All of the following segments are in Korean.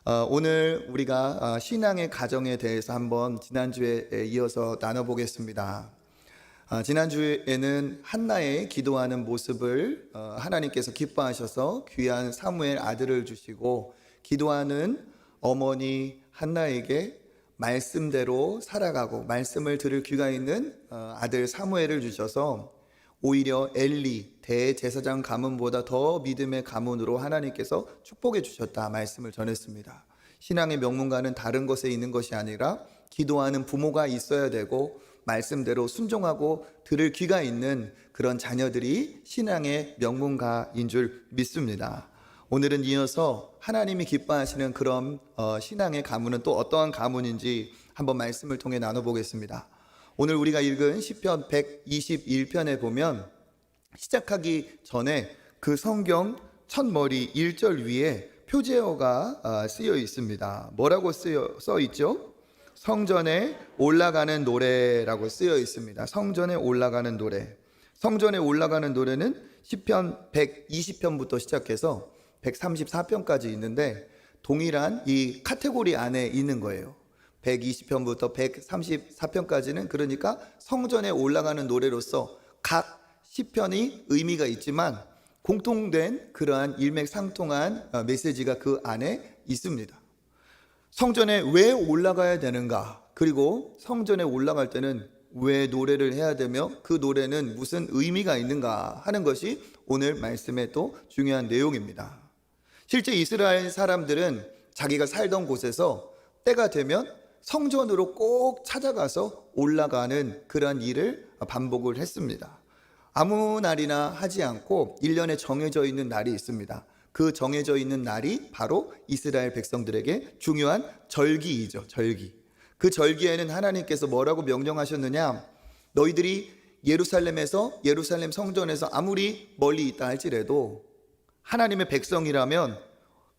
오늘 우리가 신앙의 가정에 대해서 한번 지난주에 이어서 나눠보겠습니다. 지난주에는 한나의 기도하는 모습을 하나님께서 기뻐하셔서 귀한 사무엘 아들을 주시고, 기도하는 어머니 한나에게 말씀대로 살아가고 말씀을 들을 귀가 있는 아들 사무엘을 주셔서 오히려 엘리 대제사장 가문보다 더 믿음의 가문으로 하나님께서 축복해 주셨다 말씀을 전했습니다. 신앙의 명문가는 다른 것에 있는 것이 아니라 기도하는 부모가 있어야 되고, 말씀대로 순종하고 들을 귀가 있는 그런 자녀들이 신앙의 명문가인 줄 믿습니다. 오늘은 이어서 하나님이 기뻐하시는 그런 신앙의 가문은 또 어떠한 가문인지 한번 말씀을 통해 나눠보겠습니다. 오늘 우리가 읽은 시편 121편에 보면 시작하기 전에 그 성경 첫머리 1절 위에 표제어가 쓰여 있습니다. 뭐라고 써 있죠? 성전에 올라가는 노래라고 쓰여 있습니다. 성전에 올라가는 노래. 성전에 올라가는 노래는 시편 120편부터 시작해서 134편까지 있는데 동일한 이 카테고리 안에 있는 거예요. 120편부터 134편까지는 그러니까 성전에 올라가는 노래로서 각 시편이 의미가 있지만 공통된 그러한 일맥상통한 메시지가 그 안에 있습니다. 성전에 왜 올라가야 되는가, 그리고 성전에 올라갈 때는 왜 노래를 해야 되며 그 노래는 무슨 의미가 있는가 하는 것이 오늘 말씀의 또 중요한 내용입니다. 실제 이스라엘 사람들은 자기가 살던 곳에서 때가 되면 성전으로 꼭 찾아가서 올라가는 그런 일을 반복을 했습니다. 아무 날이나 하지 않고 1년에 정해져 있는 날이 있습니다. 그 정해져 있는 날이 바로 이스라엘 백성들에게 중요한 절기이죠. 절기. 그 절기에는 하나님께서 뭐라고 명령하셨느냐? 너희들이 예루살렘 성전에서 아무리 멀리 있다 할지라도 하나님의 백성이라면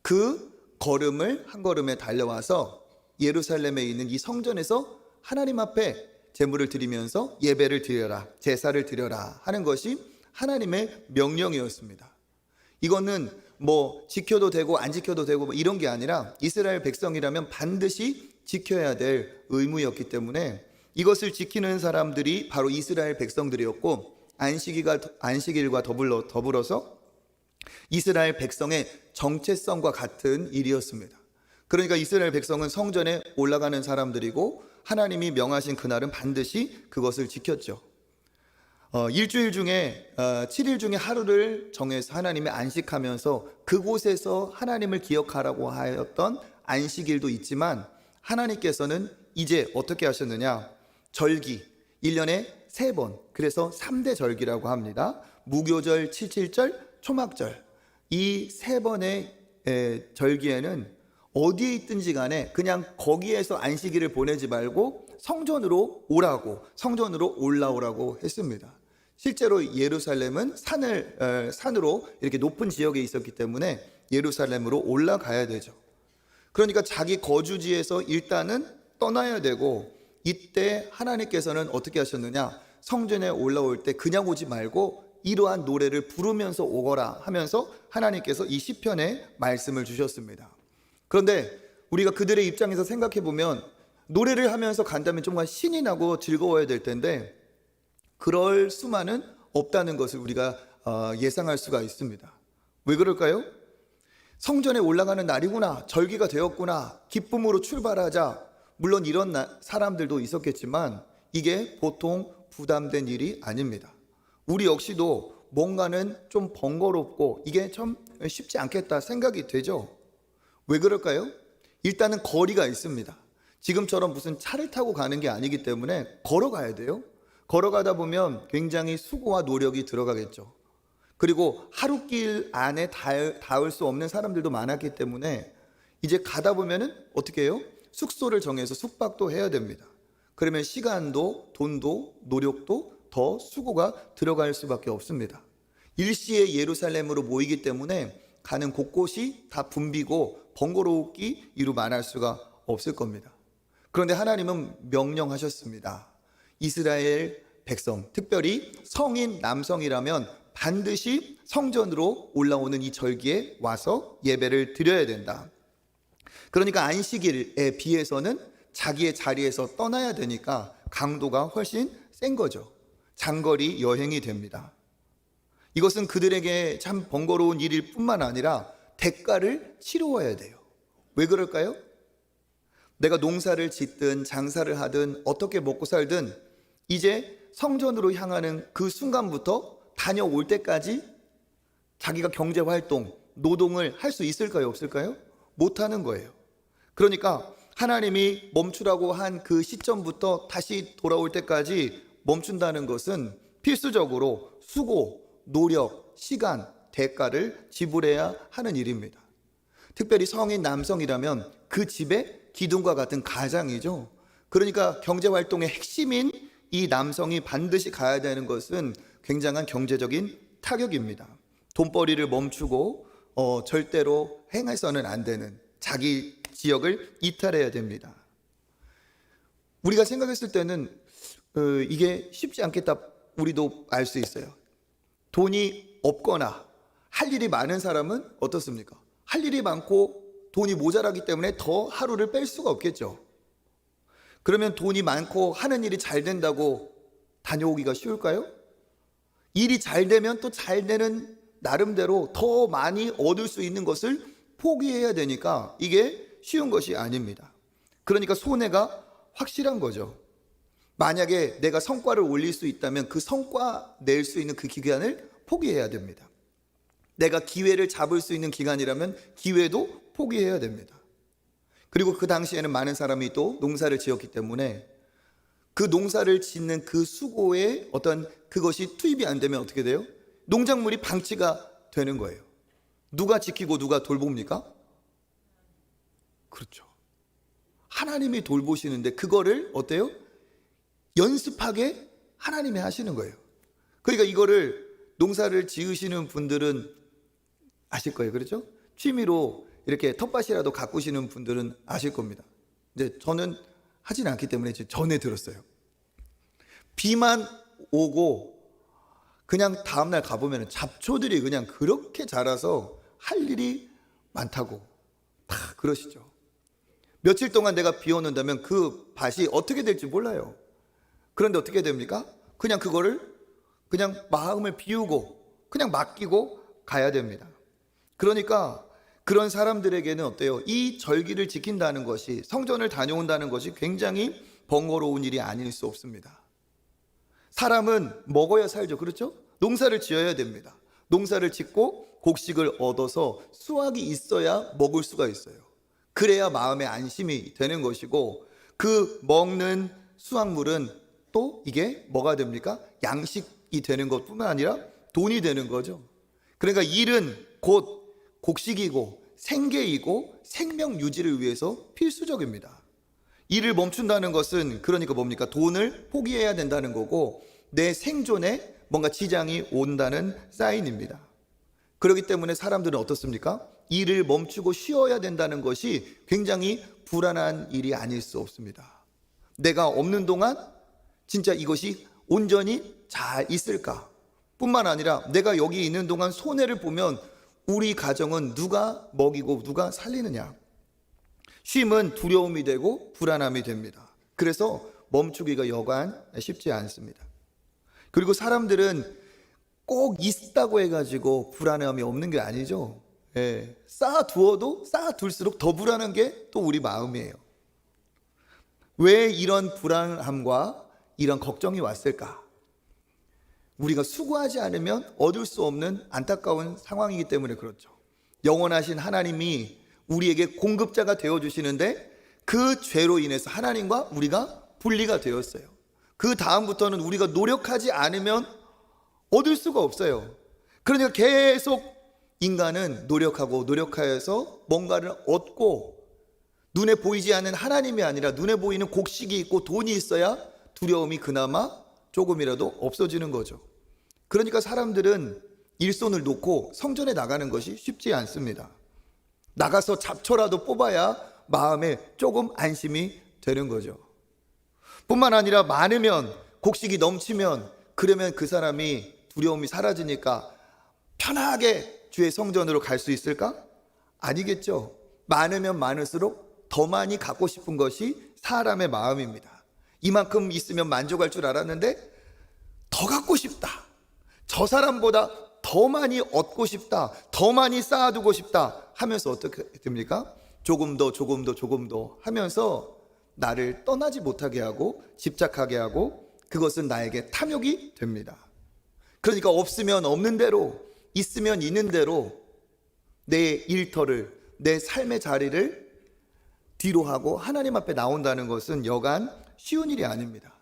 그 걸음을 한 걸음에 달려와서 예루살렘에 있는 이 성전에서 하나님 앞에 제물을 드리면서 예배를 드려라, 제사를 드려라 하는 것이 하나님의 명령이었습니다. 이거는 뭐 지켜도 되고 안 지켜도 되고 이런 게 아니라 이스라엘 백성이라면 반드시 지켜야 될 의무였기 때문에 이것을 지키는 사람들이 바로 이스라엘 백성들이었고, 안식일과 더불어서 이스라엘 백성의 정체성과 같은 일이었습니다. 그러니까 이스라엘 백성은 성전에 올라가는 사람들이고 하나님이 명하신 그날은 반드시 그것을 지켰죠. 일주일 중에 7일 중에 하루를 정해서 하나님이 안식하면서 그곳에서 하나님을 기억하라고 하였던 안식일도 있지만, 하나님께서는 이제 어떻게 하셨느냐? 절기 1년에 3번, 그래서 3대 절기라고 합니다. 무교절, 칠칠절, 초막절, 이 3번의 절기에는 어디에 있든지 간에 그냥 거기에서 안식일을 보내지 말고 성전으로 오라고, 성전으로 올라오라고 했습니다. 실제로 예루살렘은 산으로 이렇게 높은 지역에 있었기 때문에 예루살렘으로 올라가야 되죠. 그러니까 자기 거주지에서 일단은 떠나야 되고, 이때 하나님께서는 어떻게 하셨느냐? 성전에 올라올 때 그냥 오지 말고 이러한 노래를 부르면서 오거라 하면서 하나님께서 이 시편에 말씀을 주셨습니다. 그런데 우리가 그들의 입장에서 생각해 보면 노래를 하면서 간다면 정말 신이 나고 즐거워야 될 텐데 그럴 수만은 없다는 것을 우리가 예상할 수가 있습니다. 왜 그럴까요? 성전에 올라가는 날이구나, 절기가 되었구나, 기쁨으로 출발하자. 물론 이런 사람들도 있었겠지만 이게 보통 부담된 일이 아닙니다. 우리 역시도 뭔가는 좀 번거롭고 이게 참 쉽지 않겠다 생각이 되죠. 왜 그럴까요? 일단은 거리가 있습니다. 지금처럼 무슨 차를 타고 가는 게 아니기 때문에 걸어가야 돼요. 걸어가다 보면 굉장히 수고와 노력이 들어가겠죠. 그리고 하루길 안에 닿을 수 없는 사람들도 많았기 때문에 이제 가다 보면은 어떻게 해요? 숙소를 정해서 숙박도 해야 됩니다. 그러면 시간도 돈도 노력도 더 수고가 들어갈 수밖에 없습니다. 일시에 예루살렘으로 모이기 때문에 가는 곳곳이 다 붐비고 번거롭기 이루 말할 수가 없을 겁니다. 그런데 하나님은 명령하셨습니다. 이스라엘 백성, 특별히 성인 남성이라면 반드시 성전으로 올라오는 이 절기에 와서 예배를 드려야 된다. 그러니까 안식일에 비해서는 자기의 자리에서 떠나야 되니까 강도가 훨씬 센 거죠. 장거리 여행이 됩니다. 이것은 그들에게 참 번거로운 일일 뿐만 아니라 대가를 치루어야 돼요. 왜 그럴까요? 내가 농사를 짓든 장사를 하든 어떻게 먹고 살든 이제 성전으로 향하는 그 순간부터 다녀올 때까지 자기가 경제활동, 노동을 할 수 있을까요? 없을까요? 못하는 거예요. 그러니까 하나님이 멈추라고 한 그 시점부터 다시 돌아올 때까지 멈춘다는 것은 필수적으로 수고, 노력, 시간, 대가를 지불해야 하는 일입니다. 특별히 성인 남성이라면 그 집의 기둥과 같은 가장이죠. 그러니까 경제활동의 핵심인 이 남성이 반드시 가야 되는 것은 굉장한 경제적인 타격입니다. 돈벌이를 멈추고 절대로 행해서는 안 되는 자기 지역을 이탈해야 됩니다. 우리가 생각했을 때는 이게 쉽지 않겠다 우리도 알 수 있어요. 돈이 없거나 할 일이 많은 사람은 어떻습니까? 할 일이 많고 돈이 모자라기 때문에 더 하루를 뺄 수가 없겠죠. 그러면 돈이 많고 하는 일이 잘 된다고 다녀오기가 쉬울까요? 일이 잘 되면 또 잘 되는 나름대로 더 많이 얻을 수 있는 것을 포기해야 되니까 이게 쉬운 것이 아닙니다. 그러니까 손해가 확실한 거죠. 만약에 내가 성과를 올릴 수 있다면 그 성과 낼 수 있는 그 기간을 포기해야 됩니다. 내가 기회를 잡을 수 있는 기간이라면 기회도 포기해야 됩니다. 그리고 그 당시에는 많은 사람이 또 농사를 지었기 때문에 그 농사를 짓는 그 수고에 어떤 그것이 투입이 안 되면 어떻게 돼요? 농작물이 방치가 되는 거예요. 누가 지키고 누가 돌봅니까? 그렇죠. 하나님이 돌보시는데 그거를 어때요? 연습하게 하나님이 하시는 거예요. 그러니까 이거를 농사를 지으시는 분들은 아실 거예요. 그렇죠? 취미로 이렇게 텃밭이라도 가꾸시는 분들은 아실 겁니다. 이제 저는 하진 않기 때문에 이제 전에 들었어요. 비만 오고 그냥 다음날 가보면 잡초들이 그냥 그렇게 자라서 할 일이 많다고 다 그러시죠. 며칠 동안 내가 비 오는다면 그 밭이 어떻게 될지 몰라요. 그런데 어떻게 됩니까? 그냥 그거를 그냥 마음을 비우고 그냥 맡기고 가야 됩니다. 그러니까 그런 사람들에게는 어때요? 이 절기를 지킨다는 것이, 성전을 다녀온다는 것이 굉장히 번거로운 일이 아닐 수 없습니다. 사람은 먹어야 살죠. 그렇죠? 농사를 지어야 됩니다. 농사를 짓고 곡식을 얻어서 수확이 있어야 먹을 수가 있어요. 그래야 마음의 안심이 되는 것이고, 그 먹는 수확물은 또 이게 뭐가 됩니까? 양식이 되는 것뿐만 아니라 돈이 되는 거죠. 그러니까 일은 곧 곡식이고 생계이고 생명 유지를 위해서 필수적입니다. 일을 멈춘다는 것은 그러니까 뭡니까? 돈을 포기해야 된다는 거고 내 생존에 뭔가 지장이 온다는 사인입니다. 그렇기 때문에 사람들은 어떻습니까? 일을 멈추고 쉬어야 된다는 것이 굉장히 불안한 일이 아닐 수 없습니다. 내가 없는 동안 진짜 이것이 온전히 잘 있을까? 뿐만 아니라 내가 여기 있는 동안 손해를 보면 우리 가정은 누가 먹이고 누가 살리느냐? 쉼은 두려움이 되고 불안함이 됩니다. 그래서 멈추기가 여간 쉽지 않습니다. 그리고 사람들은 꼭 있다고 해가지고 불안함이 없는 게 아니죠. 쌓아두어도 쌓아둘수록 더 불안한 게 또 우리 마음이에요. 왜 이런 불안함과 이런 걱정이 왔을까? 우리가 수고하지 않으면 얻을 수 없는 안타까운 상황이기 때문에 그렇죠. 영원하신 하나님이 우리에게 공급자가 되어주시는데 그 죄로 인해서 하나님과 우리가 분리가 되었어요. 그 다음부터는 우리가 노력하지 않으면 얻을 수가 없어요. 그러니까 계속 인간은 노력하고 노력하여서 뭔가를 얻고 눈에 보이지 않는 하나님이 아니라 눈에 보이는 곡식이 있고 돈이 있어야 두려움이 그나마 조금이라도 없어지는 거죠. 그러니까 사람들은 일손을 놓고 성전에 나가는 것이 쉽지 않습니다. 나가서 잡초라도 뽑아야 마음에 조금 안심이 되는 거죠. 뿐만 아니라 많으면, 곡식이 넘치면, 그러면 그 사람이 두려움이 사라지니까 편하게 주의 성전으로 갈 수 있을까? 아니겠죠. 많으면 많을수록 더 많이 갖고 싶은 것이 사람의 마음입니다. 이만큼 있으면 만족할 줄 알았는데 더 갖고 싶다. 저 사람보다 더 많이 얻고 싶다. 더 많이 쌓아두고 싶다 하면서 어떻게 됩니까? 조금 더 하면서 나를 떠나지 못하게 하고 집착하게 하고 그것은 나에게 탐욕이 됩니다. 그러니까 없으면 없는 대로, 있으면 있는 대로 내 일터를, 내 삶의 자리를 뒤로 하고 하나님 앞에 나온다는 것은 여간 쉬운 일이 아닙니다.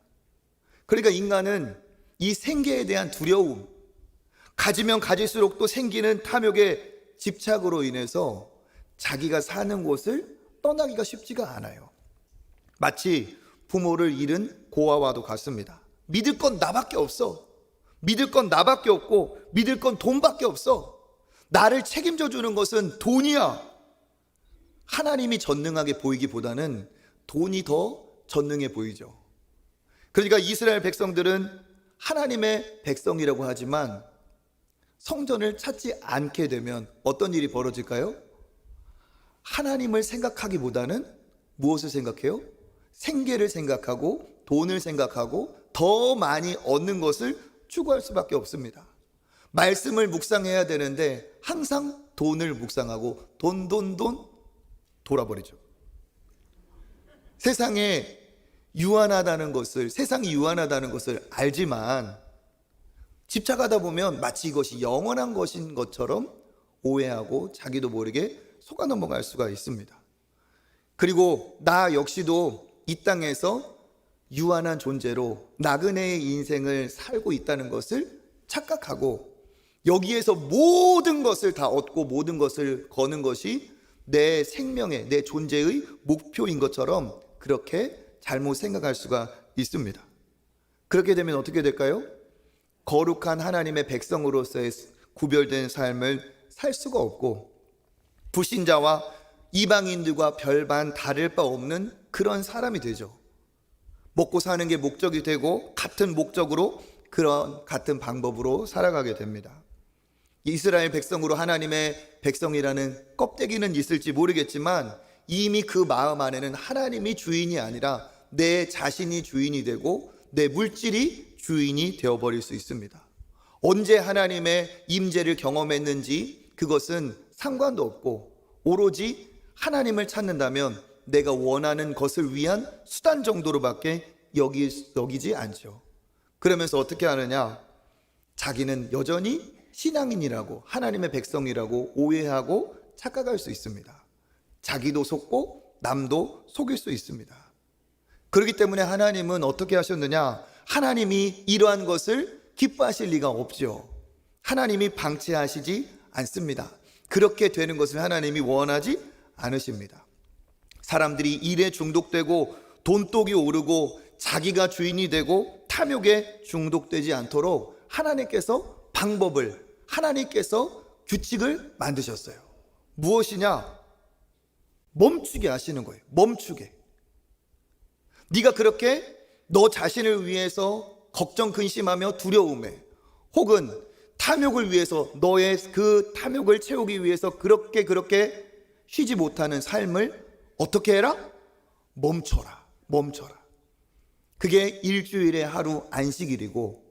그러니까 인간은 이 생계에 대한 두려움, 가지면 가질수록 또 생기는 탐욕의 집착으로 인해서 자기가 사는 곳을 떠나기가 쉽지가 않아요. 마치 부모를 잃은 고아와도 같습니다. 믿을 건 나밖에 없어. 믿을 건 나밖에 없고 믿을 건 돈밖에 없어. 나를 책임져 주는 것은 돈이야. 하나님이 전능하게 보이기보다는 돈이 더 전능해 보이죠. 그러니까 이스라엘 백성들은 하나님의 백성이라고 하지만 성전을 찾지 않게 되면 어떤 일이 벌어질까요? 하나님을 생각하기보다는 무엇을 생각해요? 생계를 생각하고 돈을 생각하고 더 많이 얻는 것을 추구할 수밖에 없습니다. 말씀을 묵상해야 되는데 항상 돈을 묵상하고 돈 돌아버리죠. 세상이 유한하다는 것을 알지만 집착하다 보면 마치 이것이 영원한 것인 것처럼 오해하고 자기도 모르게 속아 넘어갈 수가 있습니다. 그리고 나 역시도 이 땅에서 유한한 존재로 나그네의 인생을 살고 있다는 것을 착각하고 여기에서 모든 것을 다 얻고 모든 것을 거는 것이 내 생명의, 내 존재의 목표인 것처럼 그렇게 잘못 생각할 수가 있습니다. 그렇게 되면 어떻게 될까요? 거룩한 하나님의 백성으로서의 구별된 삶을 살 수가 없고 불신자와 이방인들과 별반 다를 바 없는 그런 사람이 되죠. 먹고 사는 게 목적이 되고 같은 목적으로 그런 같은 방법으로 살아가게 됩니다. 이스라엘 백성으로 하나님의 백성이라는 껍데기는 있을지 모르겠지만 이미 그 마음 안에는 하나님이 주인이 아니라 내 자신이 주인이 되고 내 물질이 주인이 되어버릴 수 있습니다. 언제 하나님의 임재를 경험했는지 그것은 상관도 없고 오로지 하나님을 찾는다면 내가 원하는 것을 위한 수단 정도로밖에 여기지 않죠. 그러면서 어떻게 하느냐? 자기는 여전히 신앙인이라고 하나님의 백성이라고 오해하고 착각할 수 있습니다. 자기도 속고 남도 속일 수 있습니다. 그렇기 때문에 하나님은 어떻게 하셨느냐? 하나님이 이러한 것을 기뻐하실 리가 없죠. 하나님이 방치하시지 않습니다. 그렇게 되는 것을 하나님이 원하지 않으십니다. 사람들이 일에 중독되고 돈독이 오르고 자기가 주인이 되고 탐욕에 중독되지 않도록 하나님께서 방법을, 하나님께서 규칙을 만드셨어요. 무엇이냐? 멈추게 하시는 거예요. 멈추게. 네가 그렇게 너 자신을 위해서 걱정, 근심하며 두려움에 혹은 탐욕을 위해서 너의 그 탐욕을 채우기 위해서 그렇게 쉬지 못하는 삶을 어떻게 해라? 멈춰라. 그게 일주일에 하루 안식일이고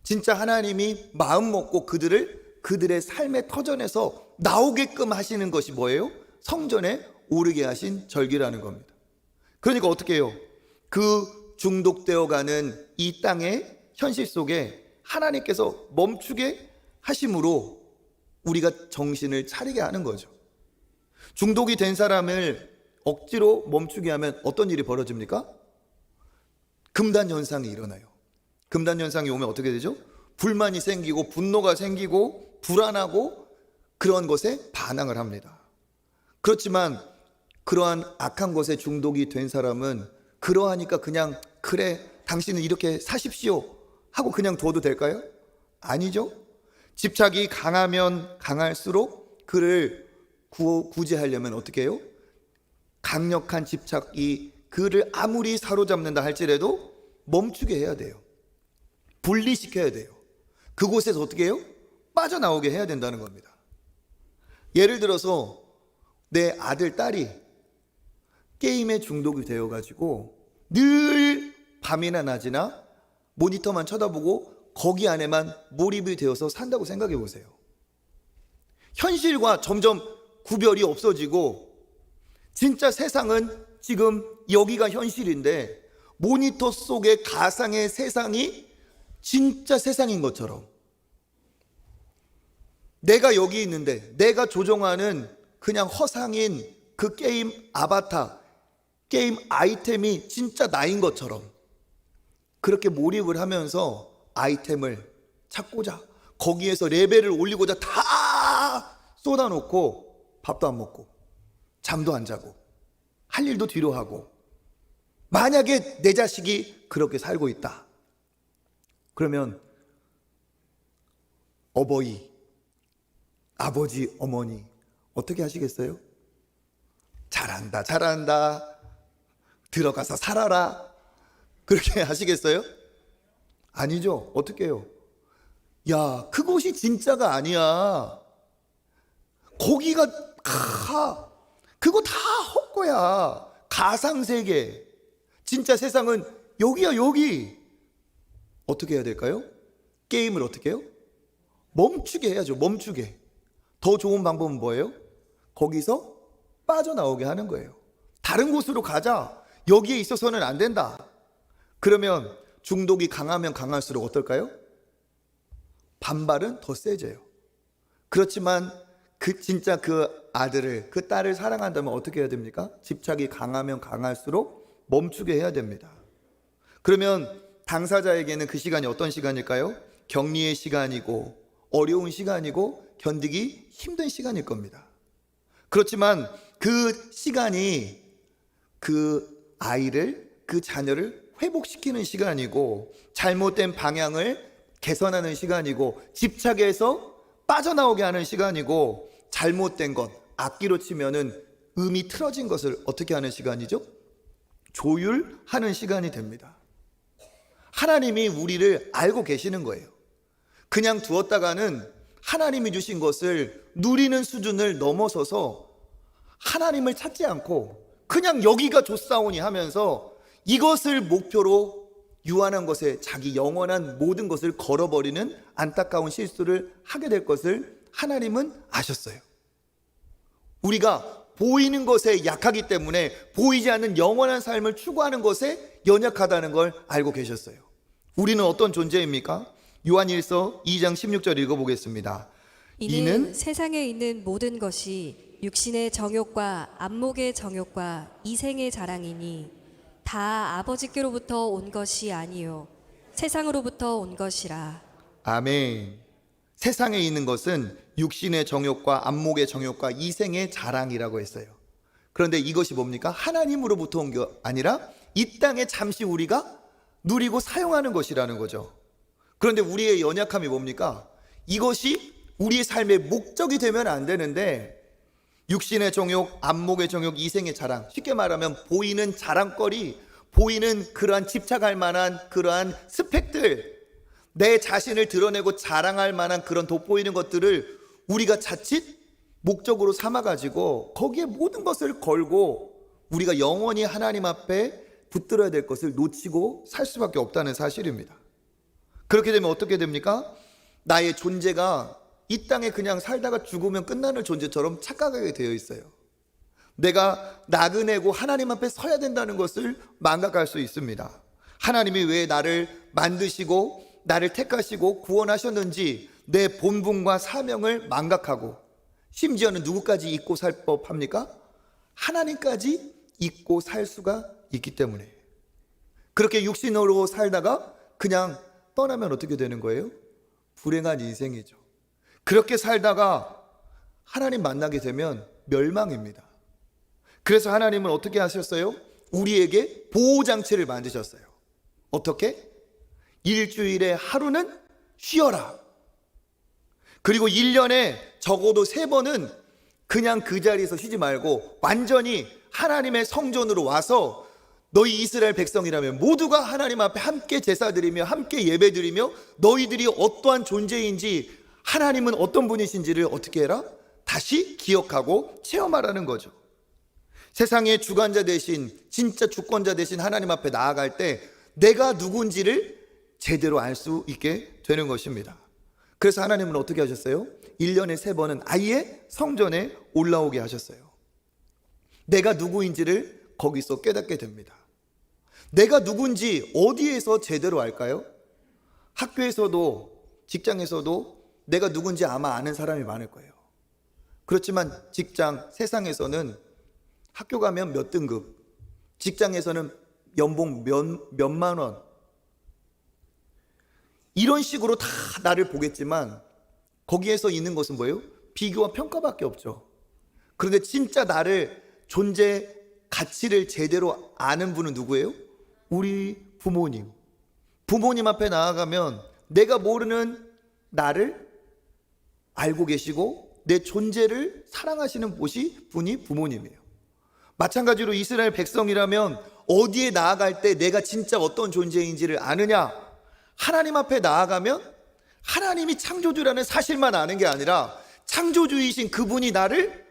진짜 하나님이 마음 먹고 그들의 삶의 터전에서 나오게끔 하시는 것이 뭐예요? 성전에 오르게 하신 절기라는 겁니다. 그러니까 어떻게 해요? 그 중독되어가는 이 땅의 현실 속에 하나님께서 멈추게 하심으로 우리가 정신을 차리게 하는 거죠. 중독이 된 사람을 억지로 멈추게 하면 어떤 일이 벌어집니까? 금단 현상이 일어나요. 금단 현상이 오면 어떻게 되죠? 불만이 생기고 분노가 생기고 불안하고 그런 것에 반항을 합니다. 그렇지만 그러한 악한 것에 중독이 된 사람은 그러하니까 그냥 그래 당신은 이렇게 사십시오 하고 그냥 둬도 될까요? 아니죠. 집착이 강하면 강할수록 그를 구제하려면 어떻게 해요? 강력한 집착이 그를 아무리 사로잡는다 할지라도 멈추게 해야 돼요. 분리시켜야 돼요. 그곳에서 어떻게 해요? 빠져나오게 해야 된다는 겁니다. 예를 들어서 내 아들, 딸이 게임에 중독이 되어가지고 늘 밤이나 낮이나 모니터만 쳐다보고 거기 안에만 몰입이 되어서 산다고 생각해 보세요. 현실과 점점 구별이 없어지고 진짜 세상은 지금 여기가 현실인데 모니터 속의 가상의 세상이 진짜 세상인 것처럼, 내가 여기 있는데 내가 조종하는 그냥 허상인 그 게임 아바타, 게임 아이템이 진짜 나인 것처럼 그렇게 몰입을 하면서 아이템을 찾고자 거기에서 레벨을 올리고자 다 쏟아놓고 밥도 안 먹고 잠도 안 자고 할 일도 뒤로 하고, 만약에 내 자식이 그렇게 살고 있다 그러면 어버이, 아버지, 어머니 어떻게 하시겠어요? 잘한다, 잘한다, 들어가서 살아라, 그렇게 하시겠어요? 아니죠. 어떻게 해요? 야, 그곳이 진짜가 아니야. 거기가 그거 다 헛거야. 가상세계. 진짜 세상은 여기야, 여기. 어떻게 해야 될까요? 게임을 어떻게 해요? 멈추게 해야죠. 멈추게. 더 좋은 방법은 뭐예요? 거기서 빠져나오게 하는 거예요. 다른 곳으로 가자. 여기에 있어서는 안 된다. 그러면 중독이 강하면 강할수록 어떨까요? 반발은 더 세져요. 그렇지만 진짜 그 아들을, 그 딸을 사랑한다면 어떻게 해야 됩니까? 집착이 강하면 강할수록 멈추게 해야 됩니다. 그러면 당사자에게는 그 시간이 어떤 시간일까요? 격리의 시간이고 어려운 시간이고 견디기 힘든 시간일 겁니다. 그렇지만 그 시간이 그 아이를, 그 자녀를 회복시키는 시간이고 잘못된 방향을 개선하는 시간이고 집착에서 빠져나오게 하는 시간이고 잘못된 것, 악기로 치면은 음이 틀어진 것을 어떻게 하는 시간이죠? 조율하는 시간이 됩니다. 하나님이 우리를 알고 계시는 거예요. 그냥 두었다가는 하나님이 주신 것을 누리는 수준을 넘어서서 하나님을 찾지 않고 그냥 여기가 좋사오니 하면서 이것을 목표로 유한한 것에 자기 영원한 모든 것을 걸어버리는 안타까운 실수를 하게 될 것을 하나님은 아셨어요. 우리가 보이는 것에 약하기 때문에 보이지 않는 영원한 삶을 추구하는 것에 연약하다는 걸 알고 계셨어요. 우리는 어떤 존재입니까? 요한일서 2장 16절 읽어보겠습니다. 이는 세상에 있는 모든 것이 육신의 정욕과 안목의 정욕과 이생의 자랑이니 다 아버지께로부터 온 것이 아니요 세상으로부터 온 것이라. 아멘. 세상에 있는 것은 육신의 정욕과 안목의 정욕과 이생의 자랑이라고 했어요. 그런데 이것이 뭡니까? 하나님으로부터 온 게 아니라 이 땅에 잠시 우리가 누리고 사용하는 것이라는 거죠. 그런데 우리의 연약함이 뭡니까? 이것이 우리의 삶의 목적이 되면 안 되는데 육신의 정욕, 안목의 정욕, 이생의 자랑, 쉽게 말하면 보이는 자랑거리, 보이는 그러한 집착할 만한 그러한 스펙들, 내 자신을 드러내고 자랑할 만한 그런 돋보이는 것들을 우리가 자칫 목적으로 삼아가지고 거기에 모든 것을 걸고 우리가 영원히 하나님 앞에 붙들어야 될 것을 놓치고 살 수밖에 없다는 사실입니다. 그렇게 되면 어떻게 됩니까? 나의 존재가 이 땅에 그냥 살다가 죽으면 끝나는 존재처럼 착각하게 되어 있어요. 내가 나그네고 하나님 앞에 서야 된다는 것을 망각할 수 있습니다. 하나님이 왜 나를 만드시고 나를 택하시고 구원하셨는지 내 본분과 사명을 망각하고 심지어는 누구까지 잊고 살 법합니까? 하나님까지 잊고 살 수가 있기 때문에. 그렇게 육신으로 살다가 그냥 떠나면 어떻게 되는 거예요? 불행한 인생이죠. 그렇게 살다가 하나님 만나게 되면 멸망입니다. 그래서 하나님은 어떻게 하셨어요? 우리에게 보호장치를 만드셨어요. 어떻게? 일주일에 하루는 쉬어라. 그리고 1년에 적어도 3번은 그냥 그 자리에서 쉬지 말고 완전히 하나님의 성전으로 와서 너희 이스라엘 백성이라면 모두가 하나님 앞에 함께 제사드리며 함께 예배드리며 너희들이 어떠한 존재인지 하나님은 어떤 분이신지를 어떻게 해라? 다시 기억하고 체험하라는 거죠. 세상의 주관자 대신, 진짜 주권자 대신 하나님 앞에 나아갈 때 내가 누군지를 제대로 알 수 있게 되는 것입니다. 그래서 하나님은 어떻게 하셨어요? 1년에 3번은 아예 성전에 올라오게 하셨어요. 내가 누구인지를 거기서 깨닫게 됩니다. 내가 누군지 어디에서 제대로 알까요? 학교에서도, 직장에서도 내가 누군지 아마 아는 사람이 많을 거예요. 그렇지만 직장, 세상에서는 학교 가면 몇 등급, 직장에서는 연봉 몇만 원, 이런 식으로 다 나를 보겠지만 거기에서 있는 것은 뭐예요? 비교와 평가밖에 없죠. 그런데 진짜 나를 존재 가치를 제대로 아는 분은 누구예요? 우리 부모님. 부모님 앞에 나아가면 내가 모르는 나를 알고 계시고 내 존재를 사랑하시는 분이 부모님이에요. 마찬가지로 이스라엘 백성이라면 어디에 나아갈 때 내가 진짜 어떤 존재인지를 아느냐? 하나님 앞에 나아가면 하나님이 창조주라는 사실만 아는 게 아니라 창조주이신 그분이 나를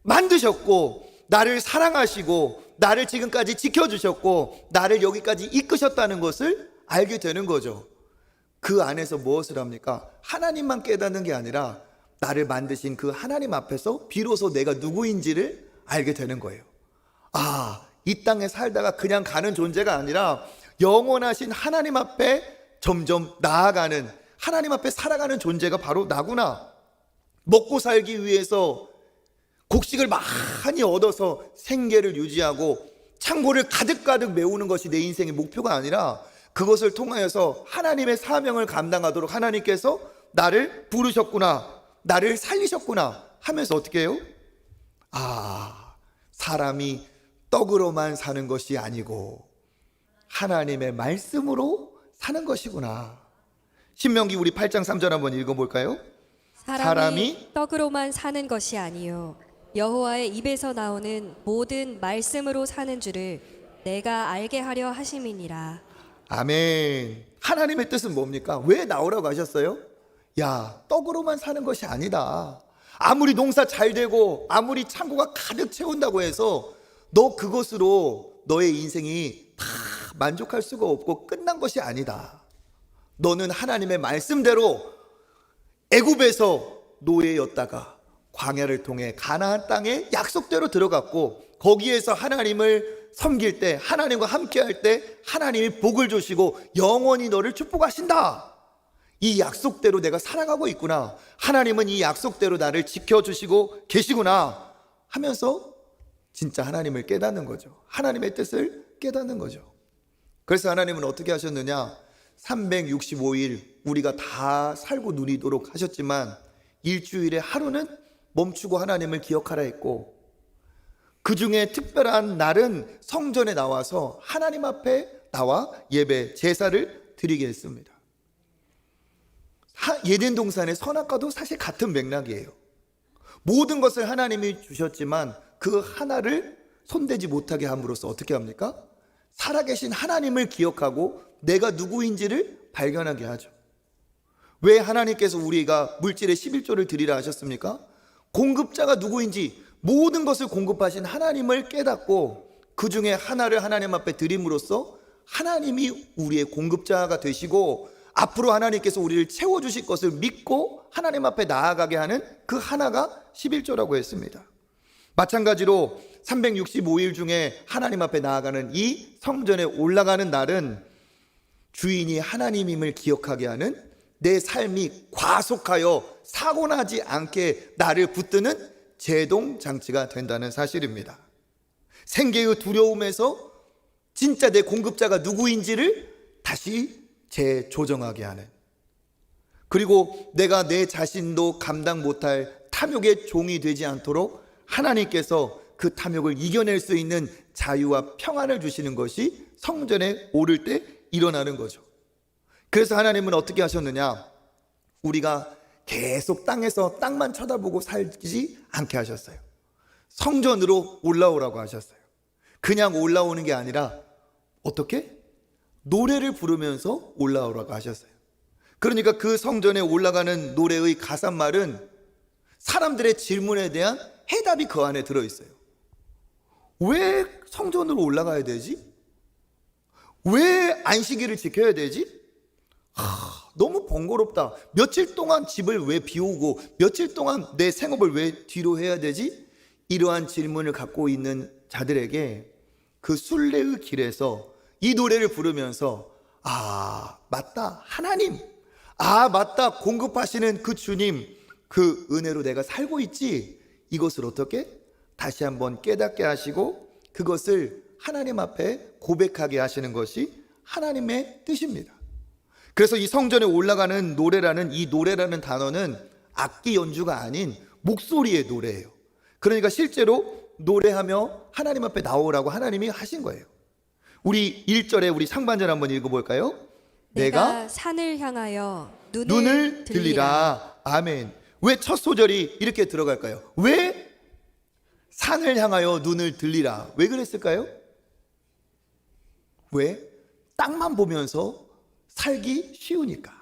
만드셨고 나를 사랑하시고 나를 지금까지 지켜주셨고 나를 여기까지 이끄셨다는 것을 알게 되는 거죠. 그 안에서 무엇을 합니까? 하나님만 깨닫는 게 아니라 나를 만드신 그 하나님 앞에서 비로소 내가 누구인지를 알게 되는 거예요. 아, 이 땅에 살다가 그냥 가는 존재가 아니라 영원하신 하나님 앞에 점점 나아가는, 하나님 앞에 살아가는 존재가 바로 나구나. 먹고 살기 위해서 곡식을 많이 얻어서 생계를 유지하고 창고를 가득가득 메우는 것이 내 인생의 목표가 아니라 그것을 통하여서 하나님의 사명을 감당하도록 하나님께서 나를 부르셨구나, 나를 살리셨구나 하면서 어떻게 해요? 아, 사람이 떡으로만 사는 것이 아니고 하나님의 말씀으로 사는 것이구나. 신명기 우리 8장 3절 한번 읽어볼까요? 사람이 떡으로만 사는 것이 아니요 여호와의 입에서 나오는 모든 말씀으로 사는 줄을 내가 알게 하려 하심이니라. 아멘. 하나님의 뜻은 뭡니까? 왜 나오라고 하셨어요? 야, 떡으로만 사는 것이 아니다. 아무리 농사 잘 되고 아무리 창고가 가득 채운다고 해서 너 그것으로 너의 인생이 다 만족할 수가 없고 끝난 것이 아니다. 너는 하나님의 말씀대로 애굽에서 노예였다가 광야를 통해 가나안 땅에 약속대로 들어갔고 거기에서 하나님을 섬길 때, 하나님과 함께할 때 하나님이 복을 주시고 영원히 너를 축복하신다. 이 약속대로 내가 살아가고 있구나. 하나님은 이 약속대로 나를 지켜주시고 계시구나 하면서 진짜 하나님을 깨닫는 거죠. 하나님의 뜻을 깨닫는 거죠. 그래서 하나님은 어떻게 하셨느냐? 365일 우리가 다 살고 누리도록 하셨지만 일주일에 하루는 멈추고 하나님을 기억하라 했고 그 중에 특별한 날은 성전에 나와서 하나님 앞에 나와 예배, 제사를 드리게 했습니다. 예덴 동산의 선악과도 사실 같은 맥락이에요. 모든 것을 하나님이 주셨지만 그 하나를 손대지 못하게 함으로써 어떻게 합니까? 살아계신 하나님을 기억하고 내가 누구인지를 발견하게 하죠. 왜 하나님께서 우리가 물질의 11조를 드리라 하셨습니까? 공급자가 누구인지 모든 것을 공급하신 하나님을 깨닫고 그 중에 하나를 하나님 앞에 드림으로써 하나님이 우리의 공급자가 되시고 앞으로 하나님께서 우리를 채워주실 것을 믿고 하나님 앞에 나아가게 하는 그 하나가 11조라고 했습니다. 마찬가지로 365일 중에 하나님 앞에 나아가는 이 성전에 올라가는 날은 주인이 하나님임을 기억하게 하는 내 삶이 과속하여 사고나지 않게 나를 붙드는 제동장치가 된다는 사실입니다. 생계의 두려움에서 진짜 내 공급자가 누구인지를 다시 재조정하게 하는, 그리고 내가 내 자신도 감당 못할 탐욕의 종이 되지 않도록 하나님께서 그 탐욕을 이겨낼 수 있는 자유와 평안을 주시는 것이 성전에 오를 때 일어나는 거죠. 그래서 하나님은 어떻게 하셨느냐? 우리가 계속 땅에서 땅만 쳐다보고 살지 않게 하셨어요. 성전으로 올라오라고 하셨어요. 그냥 올라오는 게 아니라 어떻게? 노래를 부르면서 올라오라고 하셨어요. 그러니까 그 성전에 올라가는 노래의 가사말은 사람들의 질문에 대한 해답이 그 안에 들어있어요. 왜 성전으로 올라가야 되지? 왜 안식일을 지켜야 되지? 너무 번거롭다. 며칠 동안 집을 왜 비우고 며칠 동안 내 생업을 왜 뒤로 해야 되지? 이러한 질문을 갖고 있는 자들에게 그 순례의 길에서 이 노래를 부르면서 맞다, 하나님, 맞다, 공급하시는 그 주님, 그 은혜로 내가 살고 있지. 이것을 어떻게 다시 한번 깨닫게 하시고 그것을 하나님 앞에 고백하게 하시는 것이 하나님의 뜻입니다. 그래서 이 성전에 올라가는 노래라는 이 노래라는 단어는 악기 연주가 아닌 목소리의 노래예요. 그러니까 실제로 노래하며 하나님 앞에 나오라고 하나님이 하신 거예요. 우리 1절에 우리 상반절 한번 읽어볼까요? 내가 산을 향하여 눈을 들리라. 아멘. 왜 첫 소절이 이렇게 들어갈까요? 왜 산을 향하여 눈을 들리라? 왜 그랬을까요? 왜? 땅만 보면서 살기 쉬우니까.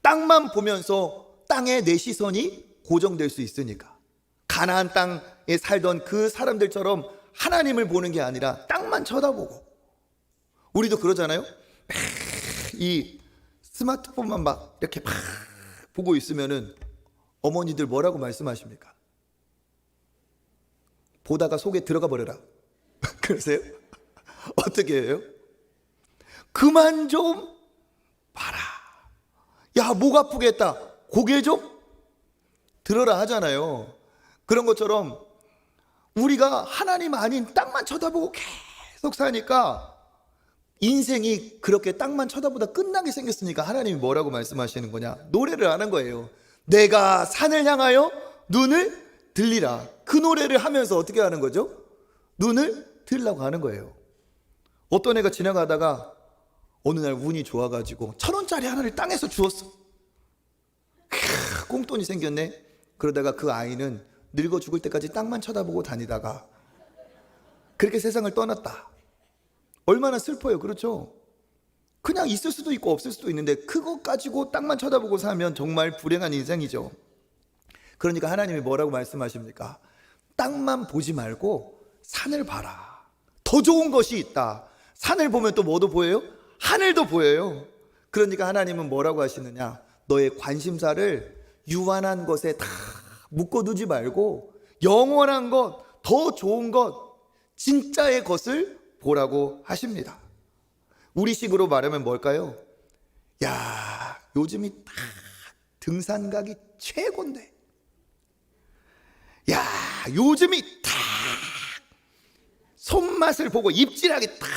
땅만 보면서 땅에 내 시선이 고정될 수 있으니까. 가나안 땅에 살던 그 사람들처럼 하나님을 보는 게 아니라 땅만 쳐다보고. 우리도 그러잖아요. 이 스마트폰만 막 이렇게 막 보고 있으면은 어머니들 뭐라고 말씀하십니까? 보다가 속에 들어가 버려라. 그러세요? 어떻게 해요? 그만 좀 봐라. 야, 목 아프겠다. 고개 좀 들어라 하잖아요. 그런 것처럼 우리가 하나님 아닌 땅만 쳐다보고 계속 사니까 인생이 그렇게 땅만 쳐다보다 끝나게 생겼으니까 하나님이 뭐라고 말씀하시는 거냐? 노래를 하는 거예요. 내가 산을 향하여 눈을 들리라. 그 노래를 하면서 어떻게 하는 거죠? 눈을 들라고 하는 거예요. 어떤 애가 지나가다가 어느 날 운이 좋아가지고 1,000원짜리 하나를 땅에서 주웠어. 꽁돈이 생겼네. 그러다가 그 아이는 늙어 죽을 때까지 땅만 쳐다보고 다니다가 그렇게 세상을 떠났다. 얼마나 슬퍼요. 그렇죠? 그냥 있을 수도 있고 없을 수도 있는데 그거 가지고 땅만 쳐다보고 사면 정말 불행한 인생이죠. 그러니까 하나님이 뭐라고 말씀하십니까? 땅만 보지 말고 산을 봐라. 더 좋은 것이 있다. 산을 보면 또 뭐도 보여요? 하늘도 보여요. 그러니까 하나님은 뭐라고 하시느냐? 너의 관심사를 유한한 것에 다 묶어두지 말고 영원한 것, 더 좋은 것, 진짜의 것을 보라고 하십니다. 우리식으로 말하면 뭘까요? 야, 요즘이 딱 등산 가기 최고인데. 야, 요즘이 딱 손맛을 보고 입질하기 딱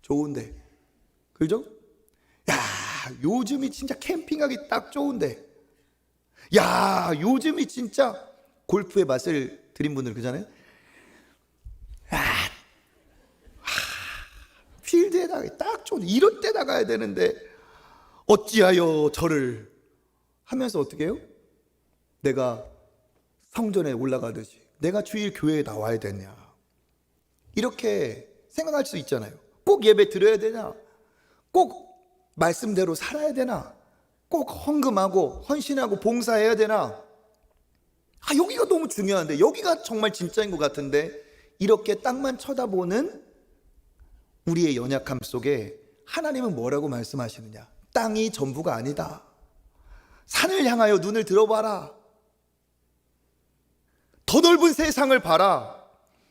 좋은데. 그죠? 야, 요즘이 진짜 캠핑하기 딱 좋은데. 야, 요즘이 진짜 골프의 맛을 들인 분들 그잖아요. 필드에 나가기 딱 좋은 이럴 때 나가야 되는데 어찌하여 저를 하면서 어떻게 해요? 내가 성전에 올라가듯이 내가 주일 교회에 나와야 되냐, 이렇게 생각할 수 있잖아요. 꼭 예배 드려야 되냐, 꼭 말씀대로 살아야 되나, 꼭 헌금하고 헌신하고 봉사해야 되나. 여기가 너무 중요한데, 여기가 정말 진짜인 것 같은데, 이렇게 땅만 쳐다보는 우리의 연약함 속에 하나님은 뭐라고 말씀하시느냐? 땅이 전부가 아니다. 산을 향하여 눈을 들어봐라. 더 넓은 세상을 봐라.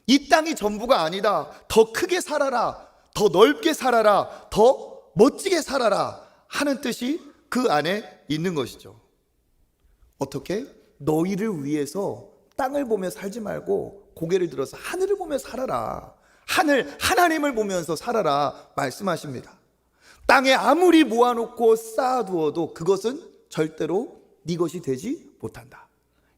이 땅이 전부가 아니다. 더 크게 살아라. 더 넓게 살아라. 더 멋지게 살아라 하는 뜻이 그 안에 있는 것이죠. 어떻게? 너희를 위해서 땅을 보며 살지 말고 고개를 들어서 하늘을 보며 살아라. 하나님을 보면서 살아라 말씀하십니다. 땅에 아무리 모아놓고 쌓아두어도 그것은 절대로 네 것이 되지 못한다.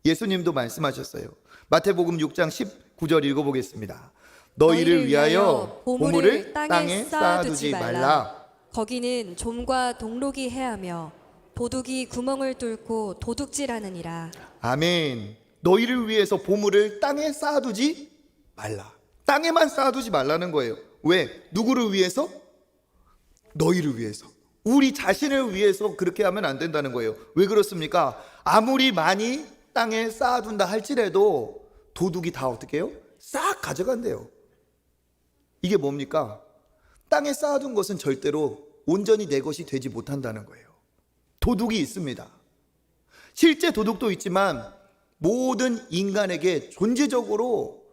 예수님도 말씀하셨어요. 마태복음 6장 19절 읽어보겠습니다. 너희를 위하여 보물을 땅에 쌓아두지 말라. 거기는 좀과 동록이 해하며 도둑이 구멍을 뚫고 도둑질하느니라. 아멘. 너희를 위해서 보물을 땅에 쌓아두지 말라. 땅에만 쌓아두지 말라는 거예요. 왜? 누구를 위해서? 너희를 위해서. 우리 자신을 위해서 그렇게 하면 안 된다는 거예요. 왜 그렇습니까? 아무리 많이 땅에 쌓아둔다 할지라도 도둑이 다 어떻게 해요? 싹 가져간대요. 이게 뭡니까? 땅에 쌓아둔 것은 절대로 온전히 내 것이 되지 못한다는 거예요. 도둑이 있습니다. 실제 도둑도 있지만 모든 인간에게 존재적으로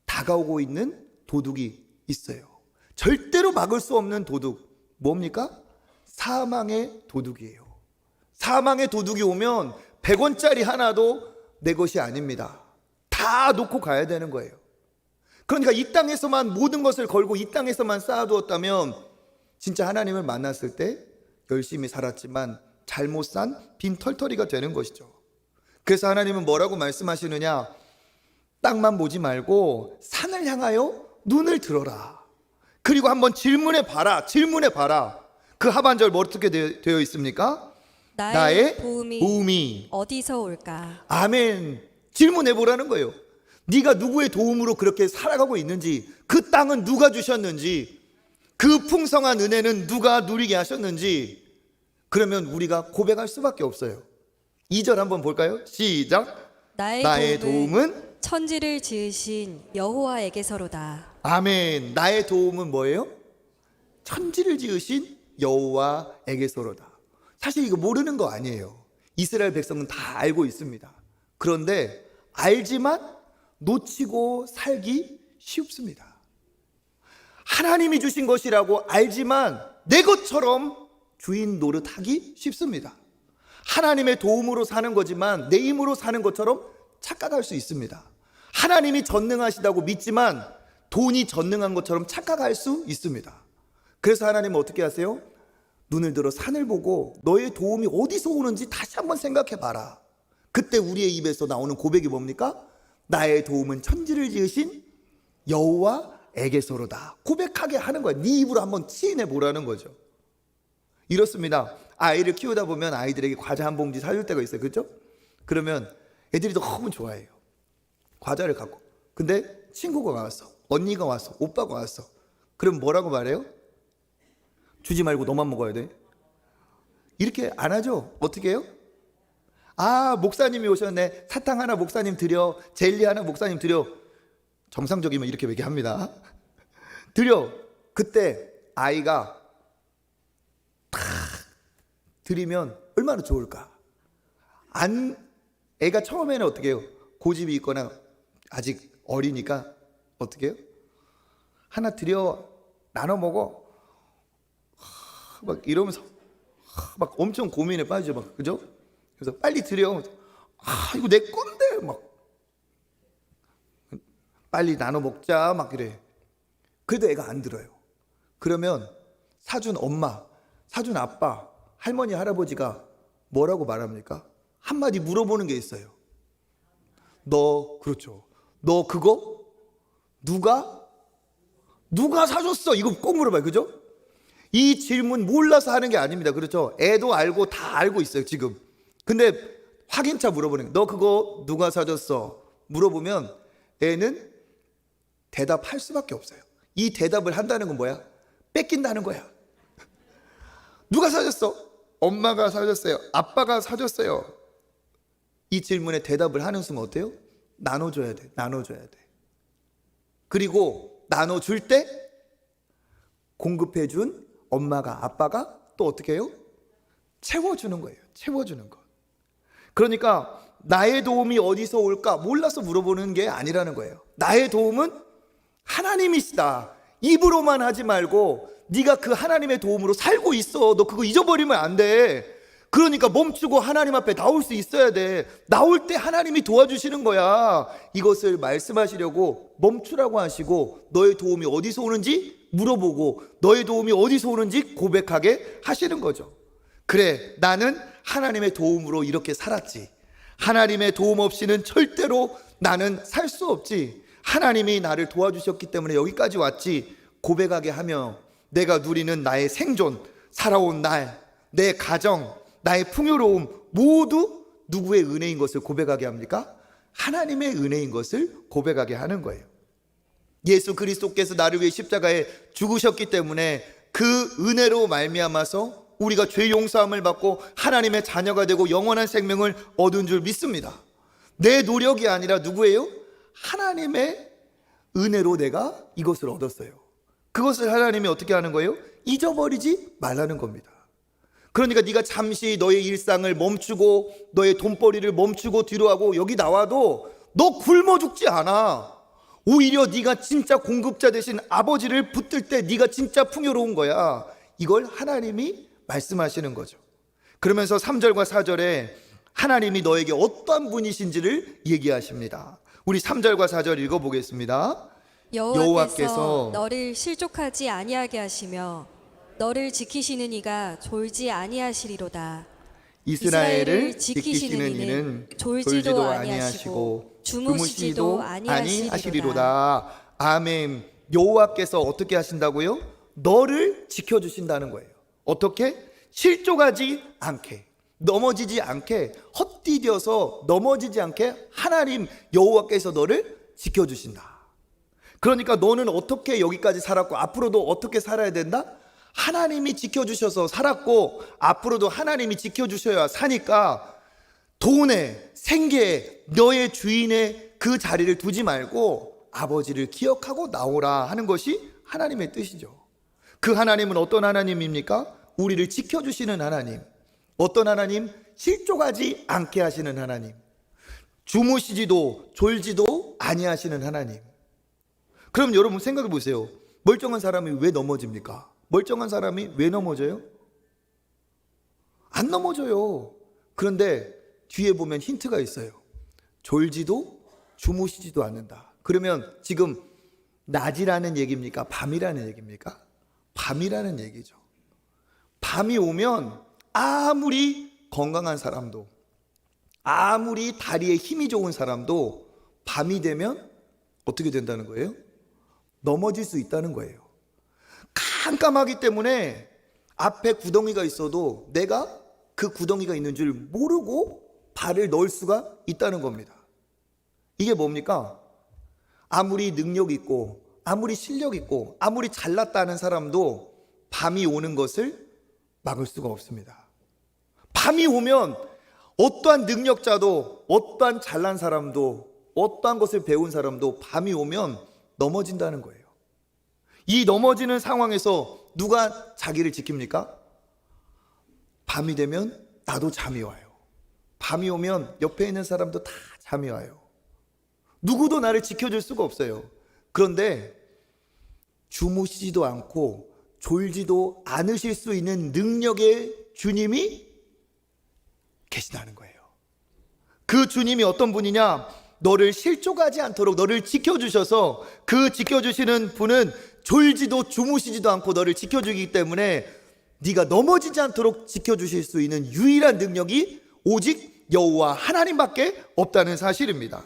다가오고 있는 도둑이 있어요. 절대로 막을 수 없는 도둑, 뭡니까? 사망의 도둑이에요. 사망의 도둑이 오면 100원짜리 하나도 내 것이 아닙니다. 다 놓고 가야 되는 거예요. 그러니까 이 땅에서만 모든 것을 걸고 이 땅에서만 쌓아두었다면 진짜 하나님을 만났을 때 열심히 살았지만 잘못 산 빈털터리가 되는 것이죠. 그래서 하나님은 뭐라고 말씀하시느냐? 땅만 보지 말고 산을 향하여 눈을 들어라. 그리고 한번 질문해 봐라. 그 하반절 뭐 어떻게 되어 있습니까? 나의 도움이 어디서 올까? 아멘. 질문해 보라는 거예요. 네가 누구의 도움으로 그렇게 살아가고 있는지, 그 땅은 누가 주셨는지, 그 풍성한 은혜는 누가 누리게 하셨는지, 그러면 우리가 고백할 수밖에 없어요. 2절 한번 볼까요? 시작. 나의 도움은 천지를 지으신 여호와에게서로다. 아멘. 나의 도움은 뭐예요? 천지를 지으신 여호와에게서로다. 사실 이거 모르는 거 아니에요. 이스라엘 백성은 다 알고 있습니다. 그런데 알지만 놓치고 살기 쉽습니다. 하나님이 주신 것이라고 알지만 내 것처럼 주인 노릇하기 쉽습니다. 하나님의 도움으로 사는 거지만 내 힘으로 사는 것처럼 착각할 수 있습니다. 하나님이 전능하시다고 믿지만 돈이 전능한 것처럼 착각할 수 있습니다. 그래서 하나님은 어떻게 하세요? 눈을 들어 산을 보고 너의 도움이 어디서 오는지 다시 한번 생각해 봐라. 그때 우리의 입에서 나오는 고백이 뭡니까? 나의 도움은 천지를 지으신 여호와에게서로다. 고백하게 하는 거야. 네 입으로 한번 시인해 보라는 거죠. 이렇습니다. 아이를 키우다 보면 아이들에게 과자 한 봉지 사줄 때가 있어요. 그렇죠? 그러면 애들이 너무 좋아해요. 과자를 갖고. 근데 친구가 왔어. 언니가 왔어. 오빠가 왔어. 그럼 뭐라고 말해요? 주지 말고 너만 먹어야 돼. 이렇게 안 하죠? 어떻게 해요? 아, 목사님이 오셨네. 사탕 하나 목사님 드려. 젤리 하나 목사님 드려. 정상적이면 이렇게 얘기합니다. 드려. 그때 아이가 탁 드리면 얼마나 좋을까? 애가 처음에는 어떻게 해요? 고집이 있거나 아직 어리니까 어떻게 해요? 하나 드려. 나눠 먹어. 막 이러면서 막 엄청 고민에 빠지죠. 막 그죠? 그래서 빨리 드려. 아, 이거 내 건데 막 빨리 나눠 먹자 막 이래. 그래도 애가 안 들어요. 그러면 사준 엄마, 사준 아빠, 할머니, 할아버지가 뭐라고 말합니까? 한마디 물어보는 게 있어요. 그렇죠. 너 그거 누가 사줬어? 이거 꼭 물어봐요. 그죠? 이 질문 몰라서 하는 게 아닙니다. 그렇죠? 애도 알고 다 알고 있어요, 지금. 근데 확인차 물어보는 거예요. 너 그거 누가 사줬어? 물어보면 애는 대답할 수밖에 없어요. 이 대답을 한다는 건 뭐야? 뺏긴다는 거야. 누가 사줬어? 엄마가 사줬어요. 아빠가 사줬어요. 이 질문에 대답을 하는 순간 어때요? 나눠줘야 돼. 그리고 나눠줄 때 공급해준 엄마가, 아빠가 또 어떻게 해요? 채워주는 거예요. 채워주는 것. 그러니까 나의 도움이 어디서 올까 몰라서 물어보는 게 아니라는 거예요. 나의 도움은 하나님이시다. 입으로만 하지 말고 네가 그 하나님의 도움으로 살고 있어. 너 그거 잊어버리면 안 돼. 그러니까 멈추고 하나님 앞에 나올 수 있어야 돼. 나올 때 하나님이 도와주시는 거야. 이것을 말씀하시려고 멈추라고 하시고 너의 도움이 어디서 오는지 물어보고 너의 도움이 어디서 오는지 고백하게 하시는 거죠. 그래, 나는 하나님의 도움으로 이렇게 살았지. 하나님의 도움 없이는 절대로 나는 살 수 없지. 하나님이 나를 도와주셨기 때문에 여기까지 왔지. 고백하게 하며 내가 누리는 나의 생존, 살아온 날, 내 가정, 나의 풍요로움 모두 누구의 은혜인 것을 고백하게 합니까? 하나님의 은혜인 것을 고백하게 하는 거예요. 예수 그리스도께서 나를 위해 십자가에 죽으셨기 때문에 그 은혜로 말미암아서 우리가 죄 용서함을 받고 하나님의 자녀가 되고 영원한 생명을 얻은 줄 믿습니다. 내 노력이 아니라 누구예요? 하나님의 은혜로 내가 이것을 얻었어요. 그것을 하나님이 어떻게 하는 거예요? 잊어버리지 말라는 겁니다. 그러니까 네가 잠시 너의 일상을 멈추고 너의 돈벌이를 멈추고 뒤로 하고 여기 나와도 너 굶어 죽지 않아. 오히려 네가 진짜 공급자 되신 아버지를 붙들 때 네가 진짜 풍요로운 거야. 이걸 하나님이 말씀하시는 거죠. 그러면서 3절과 4절에 하나님이 너에게 어떠한 분이신지를 얘기하십니다. 우리 3절과 4절 읽어보겠습니다. 여호와께서 너를 실족하지 아니하게 하시며 너를 지키시는 이가 졸지 아니하시리로다. 이스라엘을 지키시는 이는 졸지도 아니하시고 주무시지도 아니하시리로다. 아멘. 여호와께서 어떻게 하신다고요? 너를 지켜주신다는 거예요. 어떻게? 실족하지 않게, 넘어지지 않게, 헛디뎌서 넘어지지 않게 하나님 여호와께서 너를 지켜주신다. 그러니까 너는 어떻게 여기까지 살았고 앞으로도 어떻게 살아야 된다? 하나님이 지켜주셔서 살았고 앞으로도 하나님이 지켜주셔야 사니까 돈에, 생계에, 너의 주인의 그 자리를 두지 말고 아버지를 기억하고 나오라 하는 것이 하나님의 뜻이죠. 그 하나님은 어떤 하나님입니까? 우리를 지켜주시는 하나님. 어떤 하나님? 실족하지 않게 하시는 하나님. 주무시지도 졸지도 아니하시는 하나님. 그럼 여러분 생각해 보세요. 멀쩡한 사람이 왜 넘어집니까? 멀쩡한 사람이 왜 넘어져요? 안 넘어져요. 그런데 뒤에 보면 힌트가 있어요. 졸지도 주무시지도 않는다. 그러면 지금 낮이라는 얘기입니까? 밤이라는 얘기입니까? 밤이라는 얘기죠. 밤이 오면 아무리 건강한 사람도, 아무리 다리에 힘이 좋은 사람도 밤이 되면 어떻게 된다는 거예요? 넘어질 수 있다는 거예요. 깜깜하기 때문에 앞에 구덩이가 있어도 내가 그 구덩이가 있는 줄 모르고 발을 넣을 수가 있다는 겁니다. 이게 뭡니까? 아무리 능력 있고 아무리 실력 있고 아무리 잘났다는 사람도 밤이 오는 것을 막을 수가 없습니다. 밤이 오면 어떠한 능력자도 어떠한 잘난 사람도 어떠한 것을 배운 사람도 밤이 오면 넘어진다는 거예요. 이 넘어지는 상황에서 누가 자기를 지킵니까? 밤이 되면 나도 잠이 와요. 밤이 오면 옆에 있는 사람도 다 잠이 와요. 누구도 나를 지켜줄 수가 없어요. 그런데 주무시지도 않고 졸지도 않으실 수 있는 능력의 주님이 계시다는 거예요. 그 주님이 어떤 분이냐? 너를 실족하지 않도록 너를 지켜주셔서 그 지켜주시는 분은 졸지도 주무시지도 않고 너를 지켜주기 때문에 네가 넘어지지 않도록 지켜주실 수 있는 유일한 능력이 오직 여호와 하나님밖에 없다는 사실입니다.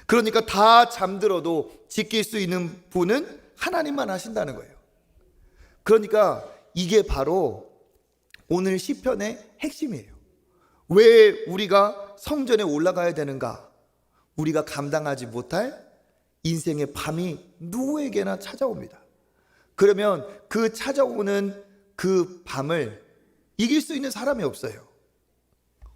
그러니까 다 잠들어도 지킬 수 있는 분은 하나님만 하신다는 거예요. 그러니까 이게 바로 오늘 시편의 핵심이에요. 왜 우리가 성전에 올라가야 되는가? 우리가 감당하지 못할 인생의 밤이 누구에게나 찾아옵니다. 그러면 그 찾아오는 그 밤을 이길 수 있는 사람이 없어요.